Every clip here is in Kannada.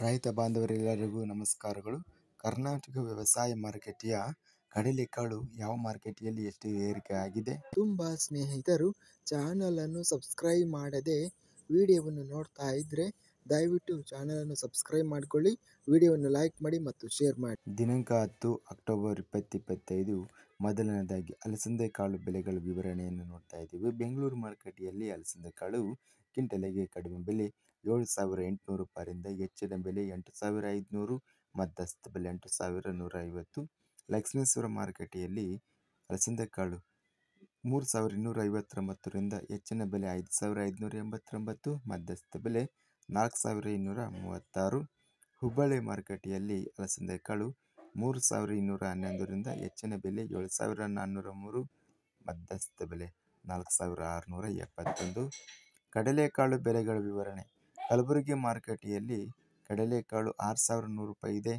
ರೈತ ಬಾಂಧವರೆಲ್ಲರಿಗೂ ನಮಸ್ಕಾರಗಳು. ಕರ್ನಾಟಕ ವ್ಯವಸಾಯ ಮಾರುಕಟ್ಟೆಯ ಕಡಲೆಕಾಳು ಯಾವ ಮಾರುಕಟ್ಟೆಯಲ್ಲಿ ಎಷ್ಟು ಏರಿಕೆ ಆಗಿದೆ? ತುಂಬ ಸ್ನೇಹಿತರು ಚಾನಲನ್ನು ಸಬ್ಸ್ಕ್ರೈಬ್ ಮಾಡದೆ ವಿಡಿಯೋವನ್ನು ನೋಡ್ತಾ ಇದ್ದರೆ ದಯವಿಟ್ಟು ಚಾನಲನ್ನು ಸಬ್ಸ್ಕ್ರೈಬ್ ಮಾಡಿಕೊಳ್ಳಿ, ವಿಡಿಯೋವನ್ನು ಲೈಕ್ ಮಾಡಿ ಮತ್ತು ಶೇರ್ ಮಾಡಿ. ದಿನಾಂಕ 10 ಅಕ್ಟೋಬರ್ 2025 ಮೊದಲನೇದಾಗಿ ಅಲಸಂದೆ ಕಾಳು ಬೆಲೆಗಳ ವಿವರಣೆಯನ್ನು ನೋಡ್ತಾ ಇದ್ದೀವಿ. ಬೆಂಗಳೂರು ಮಾರುಕಟ್ಟೆಯಲ್ಲಿ ಅಲಸಂದೆ ಕಾಳು ಕ್ವಿಂಟಲಿಗೆ ಕಡಿಮೆ ಬೆಲೆ 7,800 ರೂಪಾಯಿಯಿಂದ ಹೆಚ್ಚಿನ ಬೆಲೆ 8,500, ಮಧ್ಯಸ್ಥ ಬೆಲೆ 8,150. ಲಕ್ಷ್ಮೇಶ್ವರ ಮಾರುಕಟ್ಟೆಯಲ್ಲಿ ಅಲಸಂದೆ ಕಾಳು 3,259ರಿಂದ ಹೆಚ್ಚಿನ ಬೆಲೆ 5,589, ಮಧ್ಯಸ್ಥ ಬೆಲೆ 4,236. ಹುಬ್ಬಳ್ಳಿ ಮಾರುಕಟ್ಟೆಯಲ್ಲಿ ಅಲಸಂದೆ ಕಾಳು 3,211ರಿಂದ ಹೆಚ್ಚಿನ ಬೆಲೆ 7,403, ಮಧ್ಯಸ್ಥ ಬೆಲೆ 4,671. ಕಡಲೆಕಾಳು ಬೆಲೆಗಳ ವಿವರಣೆ. ಕಲಬುರಗಿ ಮಾರುಕಟ್ಟೆಯಲ್ಲಿ ಕಡಲೆಕಾಳು 6,100 ರೂಪಾಯಿ ಇದೆ.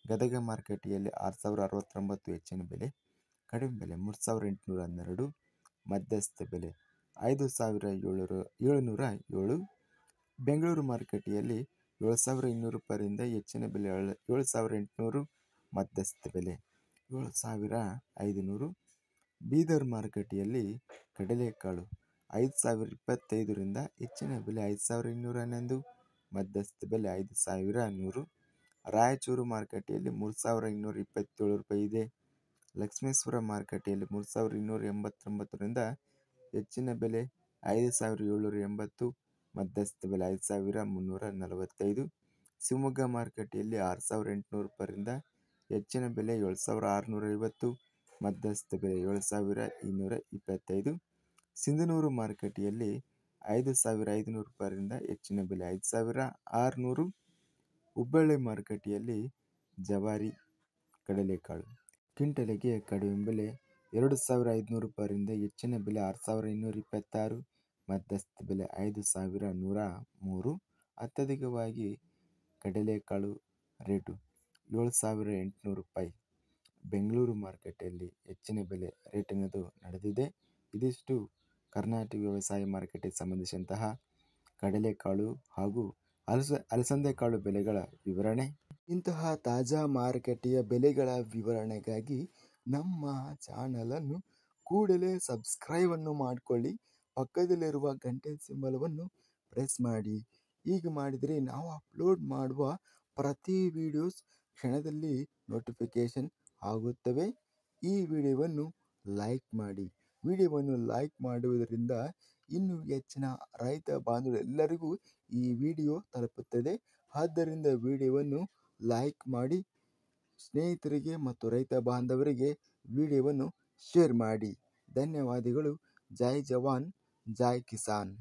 ಗದಗ ಮಾರುಕಟ್ಟೆಯಲ್ಲಿ 6,069 ಹೆಚ್ಚಿನ ಬೆಲೆ, ಕಡಿಮೆ ಬೆಲೆ 3,812, ಮಧ್ಯಸ್ಥ ಬೆಲೆ 5,707. ಬೆಂಗಳೂರು ಮಾರುಕಟ್ಟೆಯಲ್ಲಿ 7,200 ರೂಪಾಯಿಯಿಂದ ಹೆಚ್ಚಿನ ಬೆಲೆ 7,800, ಮಧ್ಯಸ್ಥ ಬೆಲೆ 7,500. ಬೀದರ್ ಮಾರುಕಟ್ಟೆಯಲ್ಲಿ ಕಡಲೆಕಾಳು 5,025ರಿಂದ ಹೆಚ್ಚಿನ ಬೆಲೆ 5,211, ಮಧ್ಯಸ್ಥ ಬೆಲೆ 5,100. ರಾಯಚೂರು ಮಾರುಕಟ್ಟೆಯಲ್ಲಿ 3,227 ರೂಪಾಯಿ ಇದೆ. ಲಕ್ಷ್ಮೇಶ್ವರ ಮಾರುಕಟ್ಟೆಯಲ್ಲಿ 3,289ರಿಂದ ಹೆಚ್ಚಿನ ಬೆಲೆ 5,780, ಮಧ್ಯಸ್ಥ ಬೆಲೆ 5,345. ಶಿವಮೊಗ್ಗ ಮಾರುಕಟ್ಟೆಯಲ್ಲಿ 6,800 ರೂಪಾಯಿರಿಂದ ಹೆಚ್ಚಿನ ಬೆಲೆ 7,650, ಮಧ್ಯಸ್ಥ ಬೆಲೆ 7,225. ಸಿಂಧನೂರು ಮಾರುಕಟ್ಟೆಯಲ್ಲಿ 5,500 ರೂಪಾಯಿರಿಂದ ಹೆಚ್ಚಿನ ಬೆಲೆ 5,600. ಹುಬ್ಬಳ್ಳಿ ಮಾರುಕಟ್ಟೆಯಲ್ಲಿ ಜವಾರಿ ಕಡಲೆಕಾಳು ಕ್ವಿಂಟಲಿಗೆ ಕಡಿಮೆ ಬೆಲೆ 2,500 ರೂಪಾಯಿರಿಂದ ಹೆಚ್ಚಿನ ಬೆಲೆ 6,226, ಮಧ್ಯಸ್ಥ ಬೆಲೆ 5,103. ಅತ್ಯಧಿಕವಾಗಿ ಕಡಲೆಕಾಳು ರೇಟು 7,800 ರೂಪಾಯಿ ಬೆಂಗಳೂರು ಮಾರುಕಟ್ಟೆಯಲ್ಲಿ ಹೆಚ್ಚಿನ ಬೆಲೆ ರೇಟಿನದು ನಡೆದಿದೆ. ಇದಿಷ್ಟು ಕರ್ನಾಟಕ ವ್ಯವಸಾಯ ಮಾರುಕಟ್ಟೆಗೆ ಸಂಬಂಧಿಸಿದಂತಹ ಕಡಲೆಕಾಳು ಹಾಗೂ ಅಲಸಂದೆ ಕಾಳು ಬೆಲೆಗಳ ವಿವರಣೆ. ಇಂತಹ ತಾಜಾ ಮಾರುಕಟ್ಟೆಯ ಬೆಲೆಗಳ ವಿವರಣೆಗಾಗಿ ನಮ್ಮ ಚಾನಲನ್ನು ಕೂಡಲೇ ಸಬ್ಸ್ಕ್ರೈಬನ್ನು ಮಾಡಿಕೊಳ್ಳಿ, ಪಕ್ಕದಲ್ಲಿರುವ ಗಂಟೆ ಸಿಂಬಲವನ್ನು ಪ್ರೆಸ್ ಮಾಡಿ. ಹೀಗೆ ಮಾಡಿದರೆ ನಾವು ಅಪ್ಲೋಡ್ ಮಾಡುವ ಪ್ರತಿ ವಿಡಿಯೋಸ್ ಕ್ಷಣದಲ್ಲಿ ನೋಟಿಫಿಕೇಶನ್ ಆಗುತ್ತವೆ. ಈ ವಿಡಿಯೋವನ್ನು ಲೈಕ್ ಮಾಡಿ. ವಿಡಿಯೋವನ್ನು ಲೈಕ್ ಮಾಡುವುದರಿಂದ ಇನ್ನೂ ಹೆಚ್ಚಿನ ರೈತ ಬಾಂಧವರೆಲ್ಲರಿಗೂ ಈ ವಿಡಿಯೋ ತಲುಪುತ್ತದೆ. ಆದ್ದರಿಂದ ವಿಡಿಯೋವನ್ನು ಲೈಕ್ ಮಾಡಿ, ಸ್ನೇಹಿತರಿಗೆ ಮತ್ತು ರೈತ ಬಾಂಧವರಿಗೆ ವಿಡಿಯೋವನ್ನು ಶೇರ್ ಮಾಡಿ. ಧನ್ಯವಾದಗಳು. ಜೈ ಜವಾನ್, ಜೈ ಕಿಸಾನ್.